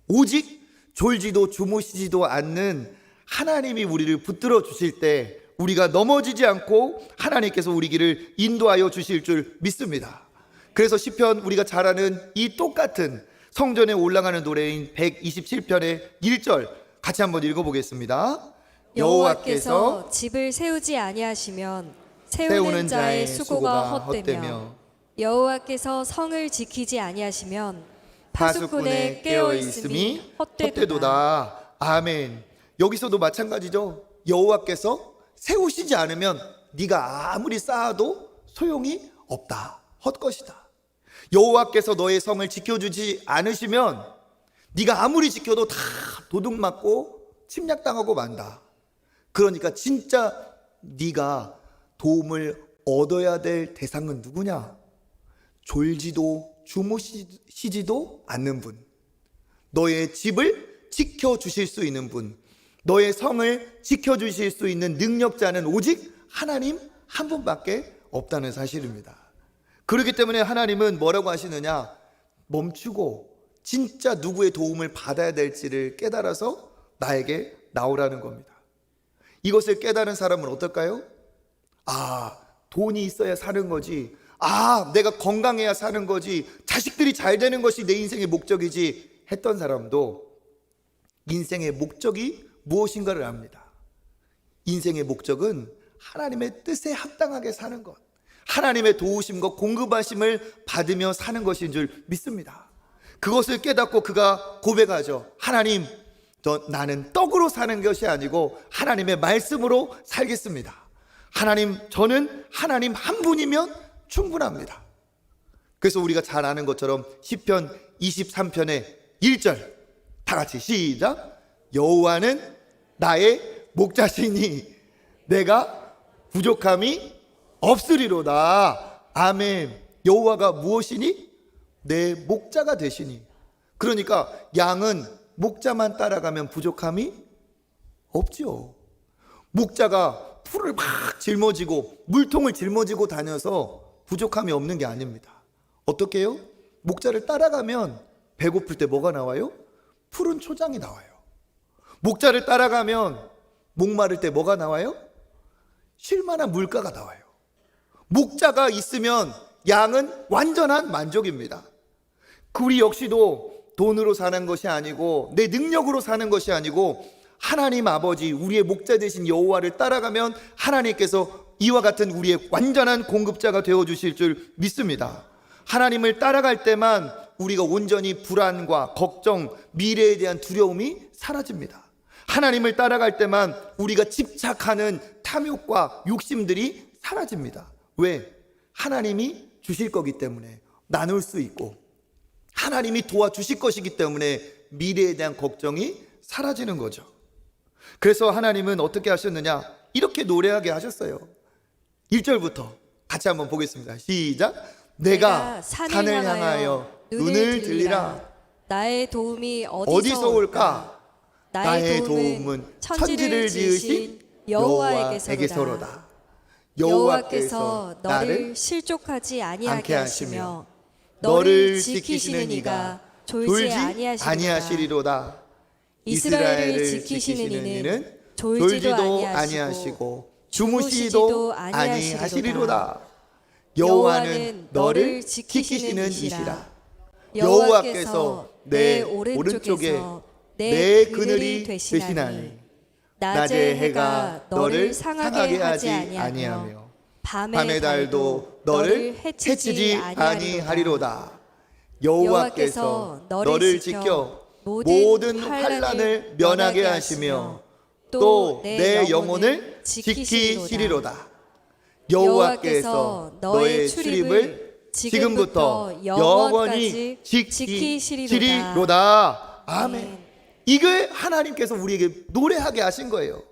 오직 졸지도 주무시지도 않는 하나님이 우리를 붙들어 주실 때 우리가 넘어지지 않고 하나님께서 우리 길을 인도하여 주실 줄 믿습니다. 그래서 시편 우리가 잘 아는 이 똑같은 성전에 올라가는 노래인 127편의 1절 같이 한번 읽어보겠습니다. 여호와께서 집을 세우지 아니하시면 세우는 자의 수고가 헛되며 여호와께서 성을 지키지 아니하시면 파수꾼의 깨어있음이 헛되도다. 아멘. 여기서도 마찬가지죠. 여호와께서 세우시지 않으면 네가 아무리 쌓아도 소용이 없다. 헛것이다. 여호와께서 너의 성을 지켜주지 않으시면 네가 아무리 지켜도 다 도둑맞고 침략당하고 만다. 그러니까 진짜 네가 도움을 얻어야 될 대상은 누구냐? 졸지도 주무시지도 않는 분, 너의 집을 지켜주실 수 있는 분, 너의 성을 지켜주실 수 있는 능력자는 오직 하나님 한 분밖에 없다는 사실입니다. 그렇기 때문에 하나님은 뭐라고 하시느냐? 멈추고 진짜 누구의 도움을 받아야 될지를 깨달아서 나에게 나오라는 겁니다. 이것을 깨달은 사람은 어떨까요? 아, 돈이 있어야 사는 거지. 아, 내가 건강해야 사는 거지. 자식들이 잘 되는 것이 내 인생의 목적이지 했던 사람도 인생의 목적이 무엇인가를 압니다. 인생의 목적은 하나님의 뜻에 합당하게 사는 것, 하나님의 도우심과 공급하심을 받으며 사는 것인 줄 믿습니다. 그것을 깨닫고 그가 고백하죠. 하나님, 나는 떡으로 사는 것이 아니고 하나님의 말씀으로 살겠습니다. 하나님, 저는 하나님 한 분이면 충분합니다. 그래서 우리가 잘 아는 것처럼 시편 23편의 1절 다 같이 시작. 여호와는 나의 목자시니 내가 부족함이 없으리로다. 아멘. 여호와가 무엇이니? 내 목자가 되시니. 그러니까 양은 목자만 따라가면 부족함이 없죠. 목자가 풀을 막 짊어지고 물통을 짊어지고 다녀서 부족함이 없는 게 아닙니다. 어떻게 해요? 목자를 따라가면 배고플 때 뭐가 나와요? 푸른 초장이 나와요. 목자를 따라가면 목마를 때 뭐가 나와요? 쉴만한 물가가 나와요. 목자가 있으면 양은 완전한 만족입니다. 우리 역시도 돈으로 사는 것이 아니고 내 능력으로 사는 것이 아니고 하나님 아버지, 우리의 목자 되신 여호와를 따라가면 하나님께서 이와 같은 우리의 완전한 공급자가 되어주실 줄 믿습니다. 하나님을 따라갈 때만 우리가 온전히 불안과 걱정, 미래에 대한 두려움이 사라집니다. 하나님을 따라갈 때만 우리가 집착하는 탐욕과 욕심들이 사라집니다. 왜? 하나님이 주실 거기 때문에 나눌 수 있고 하나님이 도와주실 것이기 때문에 미래에 대한 걱정이 사라지는 거죠. 그래서 하나님은 어떻게 하셨느냐? 이렇게 노래하게 하셨어요. 1절부터 같이 한번 보겠습니다. 시작. 내가 산을 향하여 눈을 들리라. 나의 도움이 어디서 올까? 나의 도움은 천지를 지으신 여호와에게서로다. 여호와께서 너를 실족하지 아니하게 하시며 너를 지키시는 이가 졸지 아니하시리로다. 이스라엘을 지키시는 이는 졸지도 아니하시고 주무시지도 아니하시리로다. 여호와는 너를 지키시는 이시라. 여호와께서 내 오른쪽에 내 그늘이 되시나니 낮의 해가 너를 상하게 하지 아니하며 밤의 달도 너를 해치지 아니하리로다. 여호와께서 너를 지켜 모든 환난을 면하게 하시며 또 내 영혼을 지키시리로다. 여호와께서 너의 출입을 지금부터 영원히 지키시리로다. 아멘. 이걸 하나님께서 우리에게 노래하게 하신 거예요.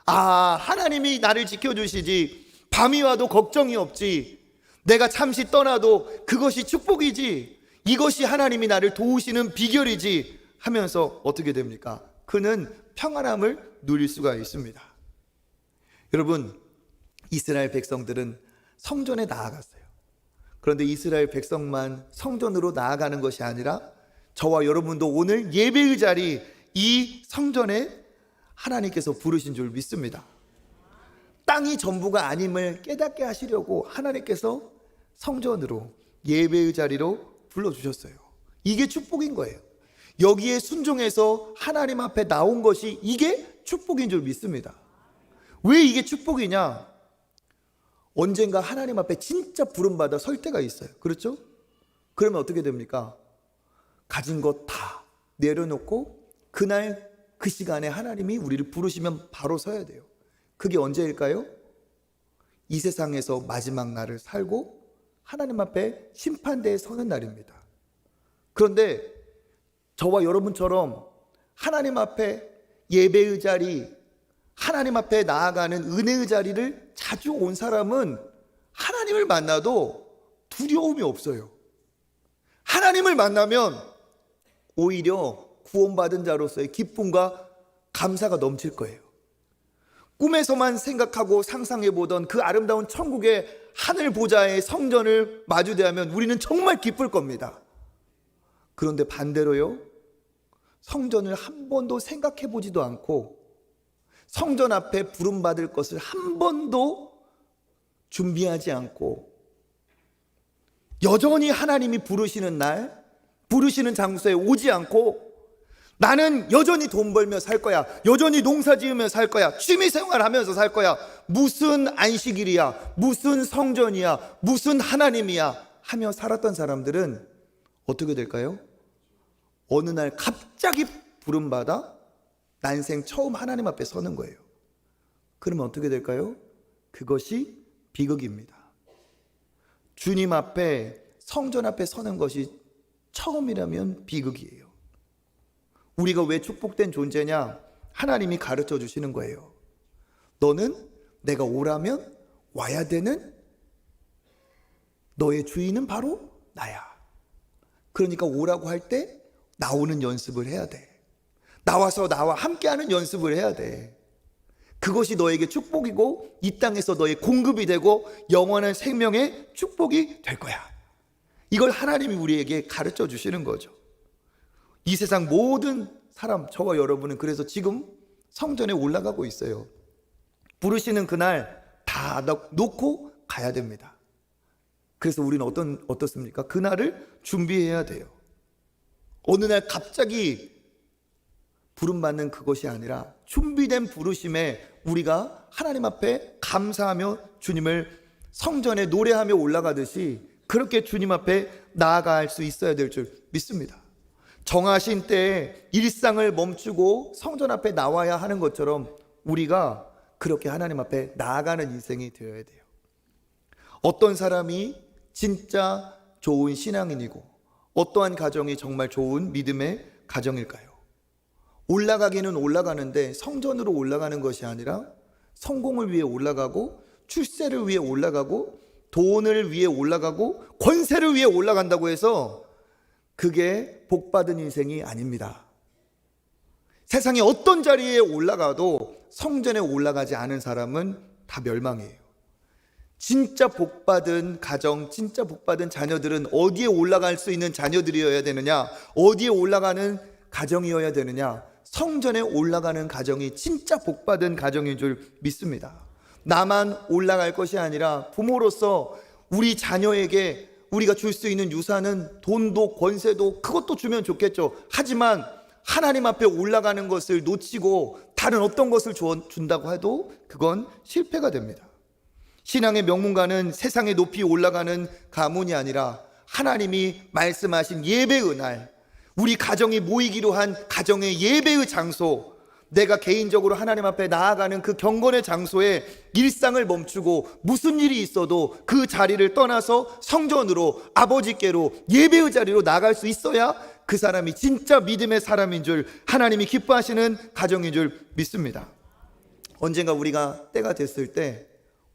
아, 하나님이 나를 지켜주시지. 밤이 와도 걱정이 없지. 내가 잠시 떠나도 그것이 축복이지. 이것이 하나님이 나를 도우시는 비결이지 하면서 어떻게 됩니까? 그는 평안함을 누릴 수가 있습니다. 여러분, 이스라엘 백성들은 성전에 나아갔어요. 그런데 이스라엘 백성만 성전으로 나아가는 것이 아니라 저와 여러분도 오늘 예배의 자리, 이 성전에 하나님께서 부르신 줄 믿습니다. 땅이 전부가 아님을 깨닫게 하시려고 하나님께서 성전으로, 예배의 자리로 불러주셨어요. 이게 축복인 거예요. 여기에 순종해서 하나님 앞에 나온 것이 이게 축복인 줄 믿습니다. 왜 이게 축복이냐? 언젠가 하나님 앞에 진짜 부름받아 설 때가 있어요. 그렇죠? 그러면 어떻게 됩니까? 가진 것 다 내려놓고 그날 그 시간에 하나님이 우리를 부르시면 바로 서야 돼요. 그게 언제일까요? 이 세상에서 마지막 날을 살고 하나님 앞에 심판대에 서는 날입니다. 그런데 저와 여러분처럼 하나님 앞에 예배의 자리, 하나님 앞에 나아가는 은혜의 자리를 자주 온 사람은 하나님을 만나도 두려움이 없어요. 하나님을 만나면 오히려 구원받은 자로서의 기쁨과 감사가 넘칠 거예요. 꿈에서만 생각하고 상상해보던 그 아름다운 천국의 하늘 보좌의 성전을 마주대하면 우리는 정말 기쁠 겁니다. 그런데 반대로요, 성전을 한 번도 생각해보지도 않고 성전 앞에 부름받을 것을 한 번도 준비하지 않고 여전히 하나님이 부르시는 날, 부르시는 장소에 오지 않고 나는 여전히 돈 벌며 살 거야, 여전히 농사 지으며 살 거야, 취미생활 하면서 살 거야, 무슨 안식일이야, 무슨 성전이야, 무슨 하나님이야 하며 살았던 사람들은 어떻게 될까요? 어느 날 갑자기 부름받아 난생 처음 하나님 앞에 서는 거예요. 그러면 어떻게 될까요? 그것이 비극입니다. 주님 앞에, 성전 앞에 서는 것이 처음이라면 비극이에요. 우리가 왜 축복된 존재냐? 하나님이 가르쳐 주시는 거예요. 너는 내가 오라면 와야 되는 너의 주인은 바로 나야. 그러니까 오라고 할 때 나오는 연습을 해야 돼. 나와서 나와 함께하는 연습을 해야 돼. 그것이 너에게 축복이고 이 땅에서 너의 공급이 되고 영원한 생명의 축복이 될 거야. 이걸 하나님이 우리에게 가르쳐 주시는 거죠. 이 세상 모든 사람, 저와 여러분은 그래서 지금 성전에 올라가고 있어요. 부르시는 그날 다 놓고 가야 됩니다. 그래서 우리는 어떻습니까? 그날을 준비해야 돼요. 어느 날 갑자기 부름받는 그것이 아니라 준비된 부르심에 우리가 하나님 앞에 감사하며 주님을 성전에 노래하며 올라가듯이 그렇게 주님 앞에 나아갈 수 있어야 될 줄 믿습니다. 정하신 때에 일상을 멈추고 성전 앞에 나와야 하는 것처럼 우리가 그렇게 하나님 앞에 나아가는 인생이 되어야 돼요. 어떤 사람이 진짜 좋은 신앙인이고 어떠한 가정이 정말 좋은 믿음의 가정일까요? 올라가기는 올라가는데 성전으로 올라가는 것이 아니라 성공을 위해 올라가고 출세를 위해 올라가고 돈을 위해 올라가고 권세를 위해 올라간다고 해서 그게 복받은 인생이 아닙니다. 세상에 어떤 자리에 올라가도 성전에 올라가지 않은 사람은 다 멸망이에요. 진짜 복받은 가정, 진짜 복받은 자녀들은 어디에 올라갈 수 있는 자녀들이어야 되느냐? 어디에 올라가는 가정이어야 되느냐? 성전에 올라가는 가정이 진짜 복받은 가정인 줄 믿습니다. 나만 올라갈 것이 아니라 부모로서 우리 자녀에게 우리가 줄 수 있는 유산은 돈도 권세도 그것도 주면 좋겠죠. 하지만 하나님 앞에 올라가는 것을 놓치고 다른 어떤 것을 준다고 해도 그건 실패가 됩니다. 신앙의 명문가는 세상에 높이 올라가는 가문이 아니라 하나님이 말씀하신 예배의 날, 우리 가정이 모이기로 한 가정의 예배의 장소, 내가 개인적으로 하나님 앞에 나아가는 그 경건의 장소에 일상을 멈추고 무슨 일이 있어도 그 자리를 떠나서 성전으로, 아버지께로, 예배의 자리로 나갈 수 있어야 그 사람이 진짜 믿음의 사람인 줄, 하나님이 기뻐하시는 가정인 줄 믿습니다. 언젠가 우리가 때가 됐을 때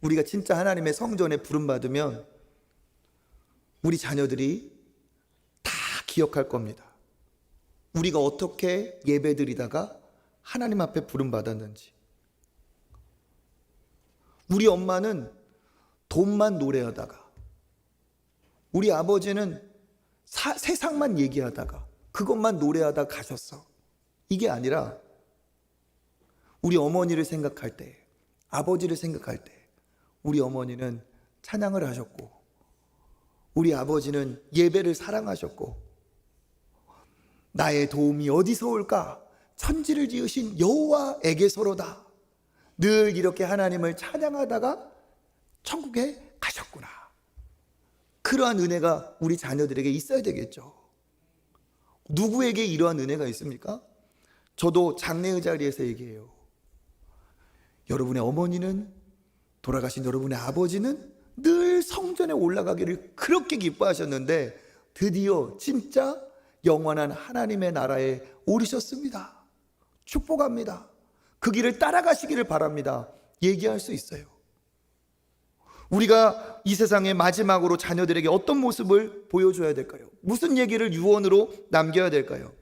우리가 진짜 하나님의 성전에 부름받으면 우리 자녀들이 다 기억할 겁니다. 우리가 어떻게 예배드리다가 하나님 앞에 부름받았는지. 우리 엄마는 돈만 노래하다가, 우리 아버지는 세상만 얘기하다가 그것만 노래하다 가셨어. 이게 아니라 우리 어머니를 생각할 때, 아버지를 생각할 때 우리 어머니는 찬양을 하셨고 우리 아버지는 예배를 사랑하셨고 나의 도움이 어디서 올까? 천지를 지으신 여호와에게서로다. 늘 이렇게 하나님을 찬양하다가 천국에 가셨구나. 그러한 은혜가 우리 자녀들에게 있어야 되겠죠. 누구에게 이러한 은혜가 있습니까? 저도 장례의 자리에서 얘기해요. 여러분의 어머니는, 돌아가신 여러분의 아버지는 늘 성전에 올라가기를 그렇게 기뻐하셨는데 드디어 진짜 영원한 하나님의 나라에 오르셨습니다. 축복합니다. 그 길을 따라가시기를 바랍니다. 얘기할 수 있어요. 우리가 이 세상의 마지막으로 자녀들에게 어떤 모습을 보여줘야 될까요? 무슨 얘기를 유언으로 남겨야 될까요?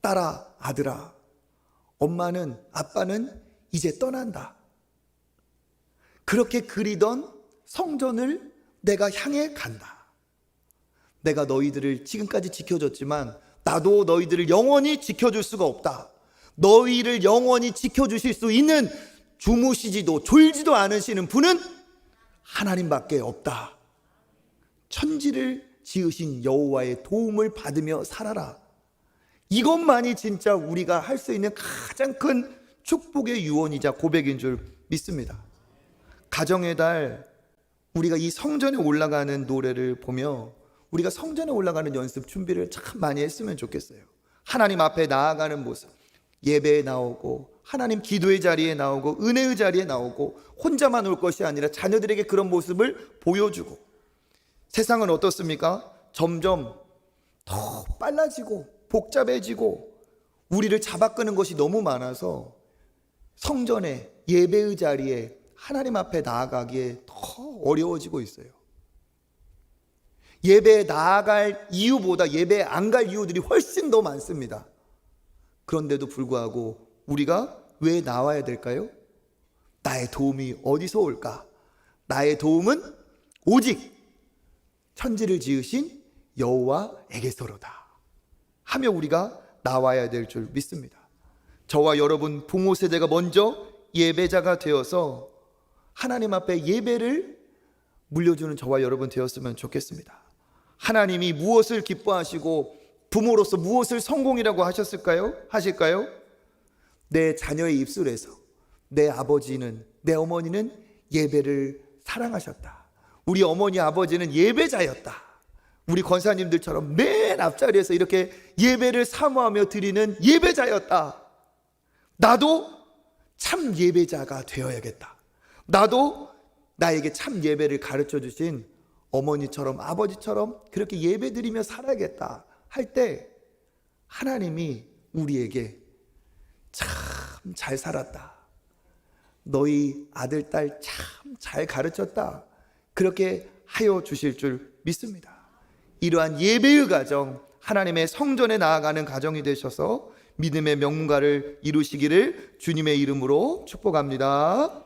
딸아, 아들아, 엄마는, 아빠는 이제 떠난다. 그렇게 그리던 성전을 내가 향해 간다. 내가 너희들을 지금까지 지켜줬지만 나도 너희들을 영원히 지켜줄 수가 없다. 너희를 영원히 지켜주실 수 있는 주무시지도 졸지도 않으시는 분은 하나님밖에 없다. 천지를 지으신 여호와의 도움을 받으며 살아라. 이것만이 진짜 우리가 할 수 있는 가장 큰 축복의 유언이자 고백인 줄 믿습니다. 가정의 달, 우리가 이 성전에 올라가는 노래를 보며 우리가 성전에 올라가는 연습 준비를 참 많이 했으면 좋겠어요. 하나님 앞에 나아가는 모습, 예배에 나오고 하나님 기도의 자리에 나오고 은혜의 자리에 나오고 혼자만 올 것이 아니라 자녀들에게 그런 모습을 보여주고. 세상은 어떻습니까? 점점 더 빨라지고 복잡해지고 우리를 잡아끄는 것이 너무 많아서 성전에 예배의 자리에 하나님 앞에 나아가기에 더 어려워지고 있어요. 예배에 나아갈 이유보다 예배에 안 갈 이유들이 훨씬 더 많습니다. 그런데도 불구하고 우리가 왜 나와야 될까요? 나의 도움이 어디서 올까? 나의 도움은 오직 천지를 지으신 여호와에게서로다 하며 우리가 나와야 될 줄 믿습니다. 저와 여러분 부모 세대가 먼저 예배자가 되어서 하나님 앞에 예배를 물려주는 저와 여러분 되었으면 좋겠습니다. 하나님이 무엇을 기뻐하시고 부모로서 무엇을 성공이라고 하실까요? 내 자녀의 입술에서 내 아버지는, 내 어머니는 예배를 사랑하셨다. 우리 어머니 아버지는 예배자였다. 우리 권사님들처럼 맨 앞자리에서 이렇게 예배를 사모하며 드리는 예배자였다. 나도 참 예배자가 되어야겠다. 나도 나에게 참 예배를 가르쳐 주신 어머니처럼 아버지처럼 그렇게 예배 드리며 살아야겠다 할 때 하나님이 우리에게 참 잘 살았다. 너희 아들, 딸 참 잘 가르쳤다. 그렇게 하여 주실 줄 믿습니다. 이러한 예배의 가정, 하나님의 성전에 나아가는 가정이 되셔서 믿음의 명문가를 이루시기를 주님의 이름으로 축복합니다.